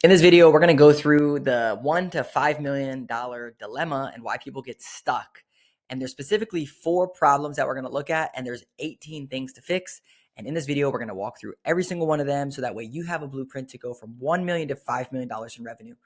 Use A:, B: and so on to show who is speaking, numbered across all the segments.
A: In this video, we're going to go through the $1 to $5 million dilemma and why people get stuck. And there's specifically 4 problems that we're going to look at, and there's 18 things to fix. And in this video, we're going to walk through every single one of them so that way you have a blueprint to go from $1 million to $5 million in revenue.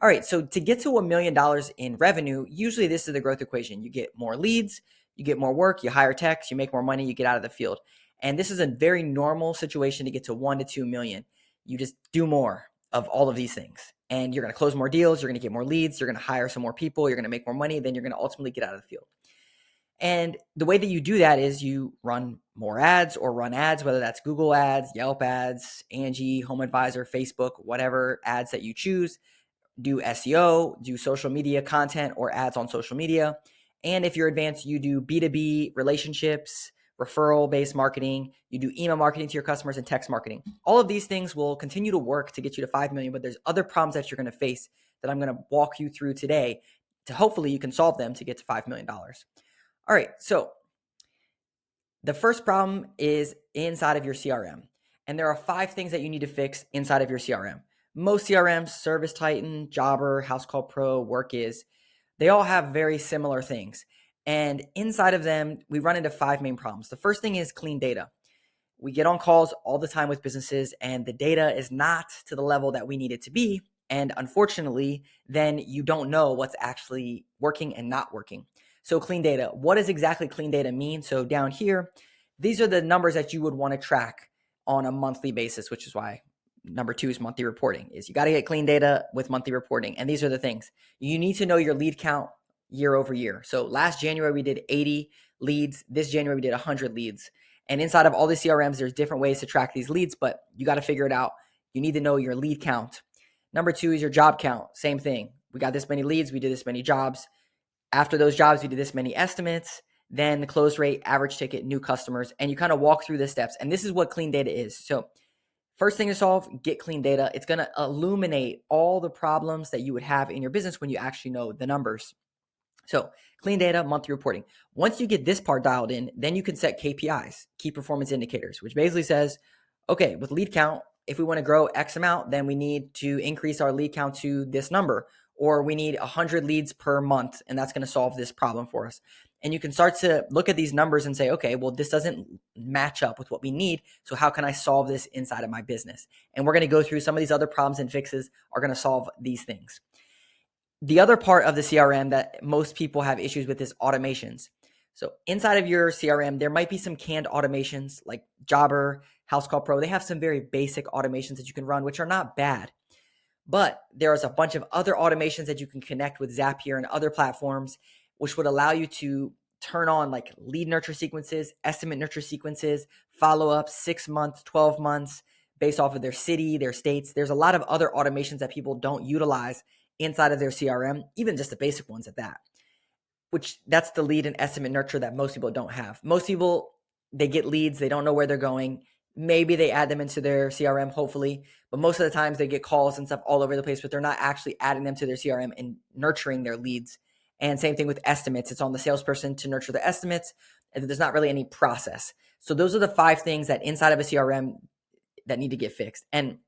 A: All right, so to get to $1 million in revenue, usually this is the growth equation. You get more leads, you get more work, you hire techs, you make more money, you get out of the field. And this is a very normal situation to get to 1 to 2 million. You just do more of all of these things, and you're going to close more deals, you're going to get more leads, you're going to hire some more people, you're going to make more money, then you're going to ultimately get out of the field. And the way that you do that is you run more ads or run ads, whether that's Google ads, Yelp ads, Angie, Home Advisor, Facebook, whatever ads that you choose. Do SEO, do social media content or ads on social media. And if you're advanced, you do B2B relationships, referral-based marketing, you do email marketing to your customers and text marketing. All of these things will continue to work to get you to 5 million, but there's other problems that you're going to face that I'm going to walk you through today to hopefully you can solve them to get to $5 million. All right, so the first problem is inside of your CRM. And there are 5 things that you need to fix inside of your CRM. Most CRMs, Service Titan, Jobber, House Call Pro, Workiz, they all have very similar things. And inside of them, we run into 5 main problems. The first thing is clean data. We get on calls all the time with businesses and the data is not to the level that we need it to be. And unfortunately, then you don't know what's actually working and not working. So clean data, what does exactly clean data mean? So down here, these are the numbers that you would want to track on a monthly basis, which is why number 2 is monthly reporting. Is you got to get clean data with monthly reporting. And these are the things. You need to know your lead count year over year. So last January, we did 80 leads. This January, we did 100 leads. And inside of all the CRMs, there's different ways to track these leads, but you got to figure it out. You need to know your lead count. Number 2 is your job count. Same thing. We got this many leads. We did this many jobs. After those jobs, we did this many estimates. Then the close rate, average ticket, new customers. And you kind of walk through the steps. And this is what clean data is. So first thing to solve, get clean data. It's going to illuminate all the problems that you would have in your business when you actually know the numbers. So clean data, monthly reporting. Once you get this part dialed in, then you can set KPIs, key performance indicators, which basically says, okay, with lead count, if we want to grow X amount, then we need to increase our lead count to this number, or we need 100 leads per month, and that's going to solve this problem for us. And you can start to look at these numbers and say, okay, well, this doesn't match up with what we need. So how can I solve this inside of my business? And we're going to go through some of these other problems and fixes are going to solve these things. The other part of the CRM that most people have issues with is automations. So inside of your CRM, there might be some canned automations like Jobber, House Call Pro. They have some very basic automations that you can run, which are not bad. But there's a bunch of other automations that you can connect with Zapier and other platforms, which would allow you to turn on like lead nurture sequences, estimate nurture sequences, follow-ups, 6 months, 12 months, based off of their city, their states. There's a lot of other automations that people don't utilize inside of their CRM, even just the basic ones at that, which that's the lead and estimate nurture that most people don't have. Most people, they get leads, they don't know where they're going. Maybe they add them into their CRM, hopefully, but most of the times they get calls and stuff all over the place, but they're not actually adding them to their CRM and nurturing their leads. And same thing with estimates. It's on the salesperson to nurture the estimates, and there's not really any process. So those are the 5 things that inside of a CRM that need to get fixed. And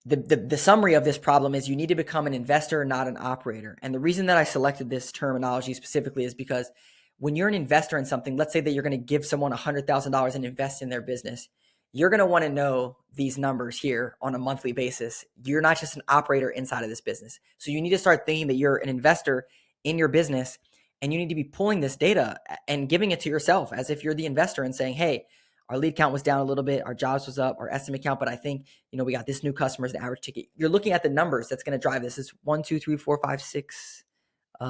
A: the summary of this problem is you need to become an investor, not an operator. And the reason that I selected this terminology specifically is because when you're an investor in something, let's say that you're going to give someone $100,000 and invest in their business, you're going to want to know these numbers here on a monthly basis. You're not just an operator inside of this business. So you need to start thinking that you're an investor in your business, and you need to be pulling this data and giving it to yourself as if you're the investor and saying, hey, our lead count was down a little bit, our jobs was up, our estimate count, but I think, we got this new customers, the average ticket. You're looking at the numbers that's going to drive this. It's 1, 2, 3, 4, 5, 6,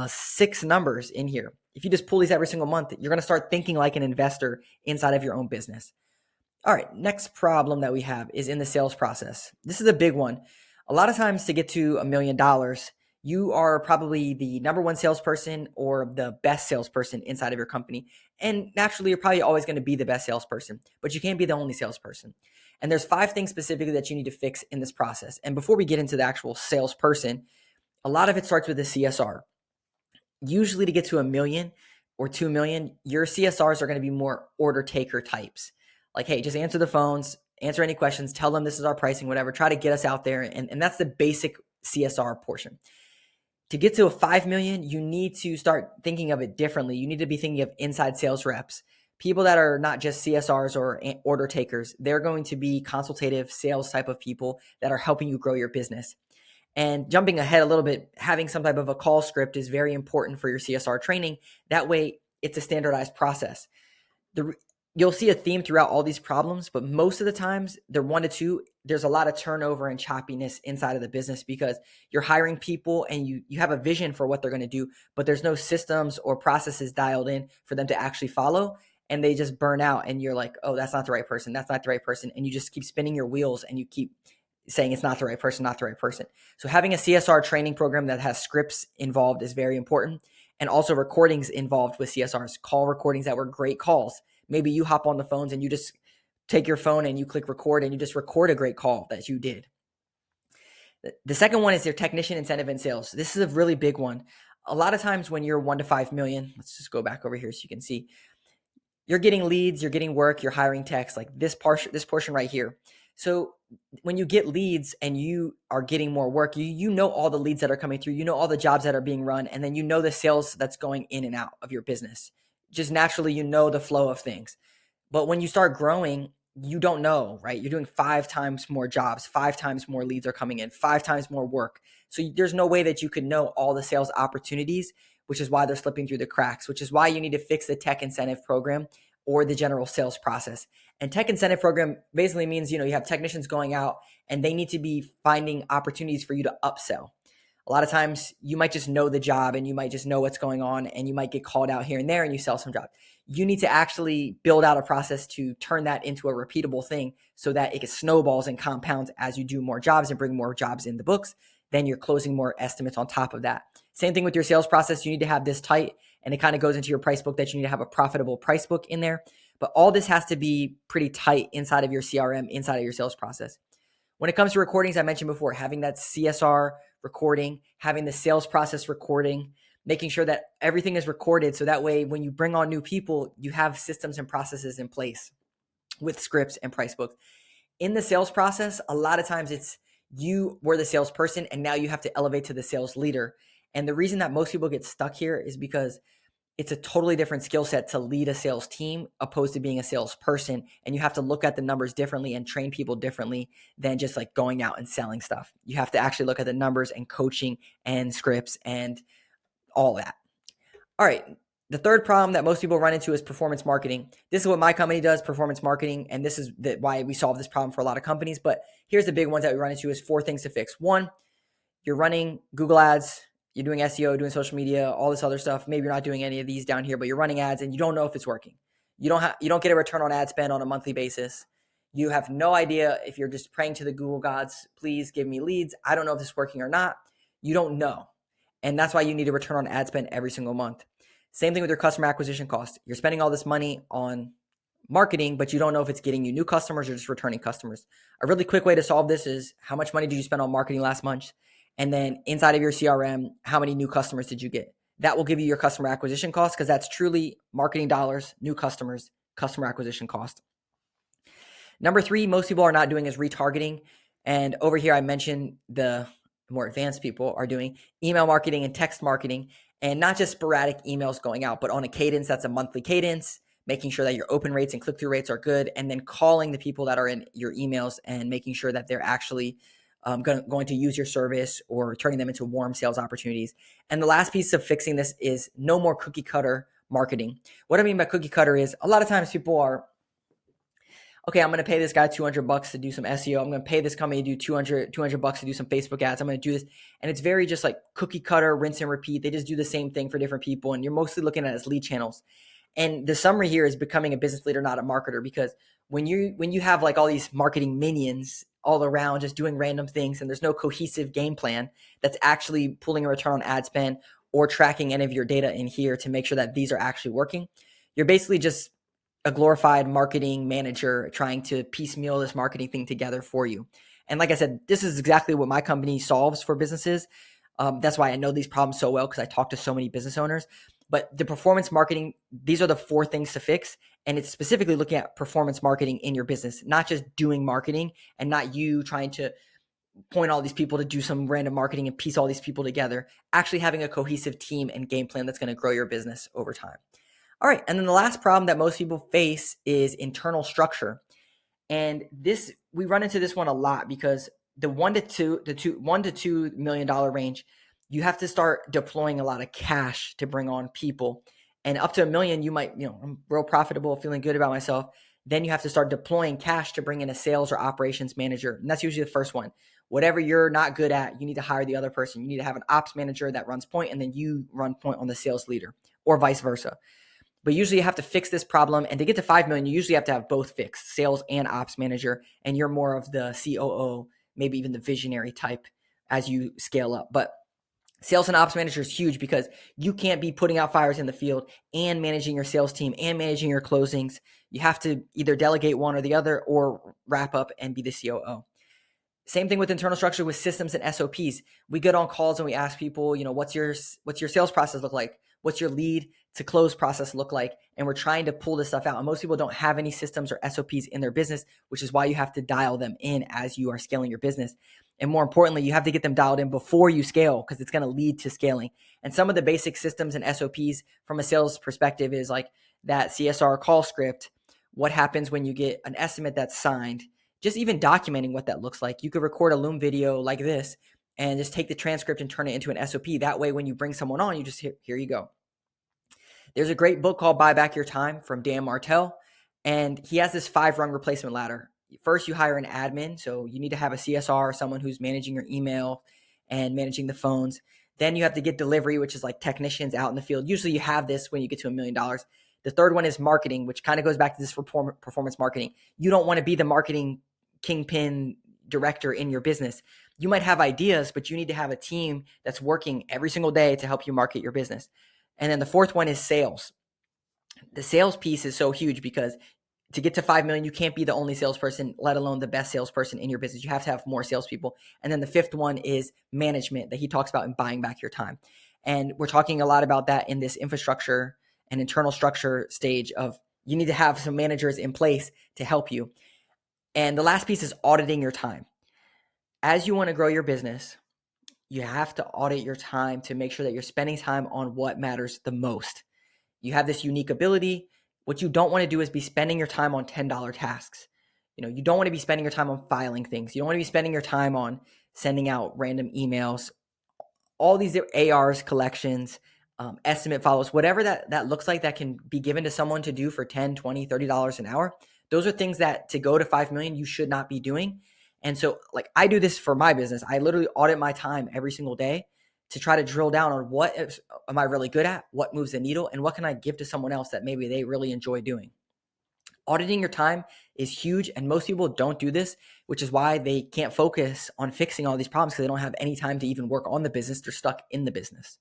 A: 6 numbers in here. If you just pull these every single month, you're going to start thinking like an investor inside of your own business. All right, next problem that we have is in the sales process. This is a big one. A lot of times to get to $1 million, you are probably the number 1 salesperson or the best salesperson inside of your company. And naturally, you're probably always going to be the best salesperson, but you can't be the only salesperson. And there's 5 things specifically that you need to fix in this process. And before we get into the actual salesperson, a lot of it starts with a CSR. Usually to get to $1 million or 2 million, your CSRs are going to be more order taker types. Like, hey, just answer the phones answer any questions, tell them this is our pricing, whatever, try to get us out there. And that's the basic CSR portion. To get to a 5 million, you need to start thinking of it differently. You need to be thinking of inside sales reps, people that are not just CSRs or order takers. They're going to be consultative sales type of people that are helping you grow your business. And jumping ahead a little bit, having some type of a call script is very important for your CSR training. That way, it's a standardized process. You'll see a theme throughout all these problems, but most of the times they're 1 to 2. There's a lot of turnover and choppiness inside of the business because you're hiring people and you have a vision for what they're going to do, but there's no systems or processes dialed in for them to actually follow. And they just burn out and you're like, oh, that's not the right person. That's not the right person. And you just keep spinning your wheels and you keep saying it's not the right person, not the right person. So having a CSR training program that has scripts involved is very important. And also recordings involved with CSRs, call recordings that were great calls. Maybe you hop on the phones and you just take your phone and you click record and you just record a great call that you did. The second one is your technician incentive and sales. This is a really big one. A lot of times when you're 1 to 5 million, let's just go back over here so you can see, you're getting leads, you're getting work, you're hiring techs, like this portion right here. So when you get leads and you are getting more work, you know all the leads that are coming through, you know all the jobs that are being run, and then you know the sales that's going in and out of your business. Just naturally, you know the flow of things. But when you start growing, you don't know, right? You're doing 5 times more jobs, 5 times more leads are coming in, 5 times more work. So there's no way that you could know all the sales opportunities, which is why they're slipping through the cracks, which is why you need to fix the tech incentive program or the general sales process. And tech incentive program basically means, you have technicians going out and they need to be finding opportunities for you to upsell. A lot of times you might just know the job and you might just know what's going on and you might get called out here and there and you sell some jobs. You need to actually build out a process to turn that into a repeatable thing so that it snowballs and compounds as you do more jobs and bring more jobs in the books. Then you're closing more estimates on top of that. Same thing with your sales process. You need to have this tight, and it kind of goes into your price book that you need to have a profitable price book in there. But all this has to be pretty tight inside of your CRM, inside of your sales process. When it comes to recordings, I mentioned before, having that CSR recording, having the sales process recording, making sure that everything is recorded. So that way, when you bring on new people, you have systems and processes in place with scripts and price books. In the sales process, a lot of times it's you were the salesperson and now you have to elevate to the sales leader. And the reason that most people get stuck here is because it's a totally different skill set to lead a sales team opposed to being a salesperson. And you have to look at the numbers differently and train people differently than just like going out and selling stuff. You have to actually look at the numbers and coaching and scripts and all that. All right. The third problem that most people run into is performance marketing. This is what my company does, performance marketing. And this is why we solve this problem for a lot of companies. But here's the big ones that we run into is 4 things to fix. 1, you're running Google ads, you're doing SEO, doing social media, all this other stuff. Maybe you're not doing any of these down here, but you're running ads and you don't know if it's working. You don't get a return on ad spend on a monthly basis. You have no idea if you're just praying to the Google gods, please give me leads. I don't know if this is working or not. You don't know. And that's why you need a return on ad spend every single month. Same thing with your customer acquisition cost. You're spending all this money on marketing, but you don't know if it's getting you new customers or just returning customers. A really quick way to solve this is how much money did you spend on marketing last month? And then inside of your CRM, how many new customers did you get? That will give you your customer acquisition cost because that's truly marketing dollars, new customers, customer acquisition cost. Number 3, most people are not doing is retargeting. And over here, I mentioned the more advanced people are doing email marketing and text marketing, and not just sporadic emails going out, but on a cadence that's a monthly cadence, making sure that your open rates and click-through rates are good, and then calling the people that are in your emails and making sure that they're actually going to use your service or turning them into warm sales opportunities. And the last piece of fixing this is no more cookie cutter marketing. What I mean by cookie cutter is a lot of times people are, okay, I'm going to pay this guy $200 to do some SEO. I'm going to pay this company to do $200 to do some Facebook ads. I'm going to do this. And it's very just like cookie cutter, rinse and repeat. They just do the same thing for different people. And you're mostly looking at it as lead channels. And the summary here is becoming a business leader, not a marketer, because when you have like all these marketing minions all around just doing random things and there's no cohesive game plan that's actually pulling a return on ad spend or tracking any of your data in here to make sure that these are actually working, you're basically just a glorified marketing manager trying to piecemeal this marketing thing together for you. And like I said, this is exactly what my company solves for businesses. That's why I know these problems so well, because I talk to so many business owners. But the performance marketing, these are the 4 things to fix. And it's specifically looking at performance marketing in your business, not just doing marketing and not you trying to point all these people to do some random marketing and piece all these people together, actually having a cohesive team and game plan that's going to grow your business over time. All right. And then the last problem that most people face is internal structure. And this, we run into this one a lot because the $1 to $2 million range, you have to start deploying a lot of cash to bring on people. And up to $1 million, you might, I'm real profitable, feeling good about myself. Then you have to start deploying cash to bring in a sales or operations manager. And that's usually the first one. Whatever you're not good at, you need to hire the other person. You need to have an ops manager that runs point, and then you run point on the sales leader, or vice versa. But usually you have to fix this problem. And to get to 5 million, you usually have to have both fixed, sales and ops manager. And you're more of the COO, maybe even the visionary type as you scale up. But sales and ops manager is huge because you can't be putting out fires in the field and managing your sales team and managing your closings. You have to either delegate one or the other or wrap up and be the COO. Same thing with internal structure with systems and SOPs. We get on calls and we ask people, what's your sales process look like? What's your lead to close process look like? And we're trying to pull this stuff out. And most people don't have any systems or SOPs in their business, which is why you have to dial them in as you are scaling your business. And more importantly, you have to get them dialed in before you scale because it's going to lead to scaling. And some of the basic systems and SOPs from a sales perspective is like that CSR call script. What happens when you get an estimate that's signed? Just even documenting what that looks like. You could record a Loom video like this and just take the transcript and turn it into an SOP. That way, when you bring someone on, you just here you go. There's a great book called Buy Back Your Time from Dan Martell, and he has this 5-rung replacement ladder. First, you hire an admin. So you need to have a CSR, someone who's managing your email and managing the phones. Then you have to get delivery, which is like technicians out in the field. Usually you have this when you get to $1 million. The third one is marketing, which kind of goes back to this performance marketing. You don't want to be the marketing kingpin director in your business. You might have ideas, but you need to have a team that's working every single day to help you market your business. And then the fourth one is sales. The sales piece is so huge because to get to 5 million, you can't be the only salesperson, let alone the best salesperson in your business. You have to have more salespeople. And then the fifth one is management that he talks about in buying back your time. And we're talking a lot about that in this infrastructure and internal structure stage of you need to have some managers in place to help you. And the last piece is auditing your time. As you want to grow your business, you have to audit your time to make sure that you're spending time on what matters the most. You have this unique ability. What you don't want to do is be spending your time on $10 tasks. You don't want to be spending your time on filing things. You don't want to be spending your time on sending out random emails, all these ARs, collections, estimate follows, whatever that looks like that can be given to someone to do for $10, $20, $30 an hour. Those are things that to go to 5 million, you should not be doing. And so like I do this for my business. I literally audit my time every single day to try to drill down on what am I really good at, what moves the needle, and what can I give to someone else that maybe they really enjoy doing. Auditing your time is huge, and most people don't do this, which is why they can't focus on fixing all these problems because they don't have any time to even work on the business. They're stuck in the business.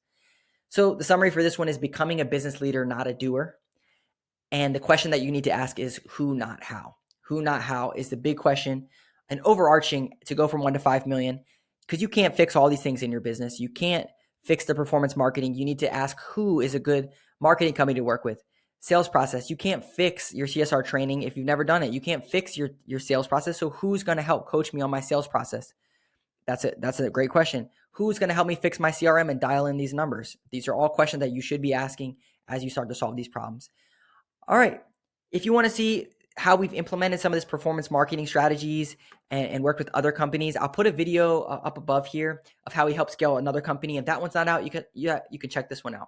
A: So the summary for this one is becoming a business leader, not a doer. And the question that you need to ask is who, not how. Who, not how is the big question. And overarching to go from 1 to 5 million, because you can't fix all these things in your business. You can't fix the performance marketing. You need to ask who is a good marketing company to work with. Sales process. You can't fix your CSR training if you've never done it. You can't fix your sales process. So who's going to help coach me on my sales process? That's a great question. Who's going to help me fix my CRM and dial in these numbers? These are all questions that you should be asking as you start to solve these problems. All right. If you want to see how we've implemented some of this performance marketing strategies and worked with other companies, I'll put a video up above here of how we help scale another company. If that one's not out, you can check this one out.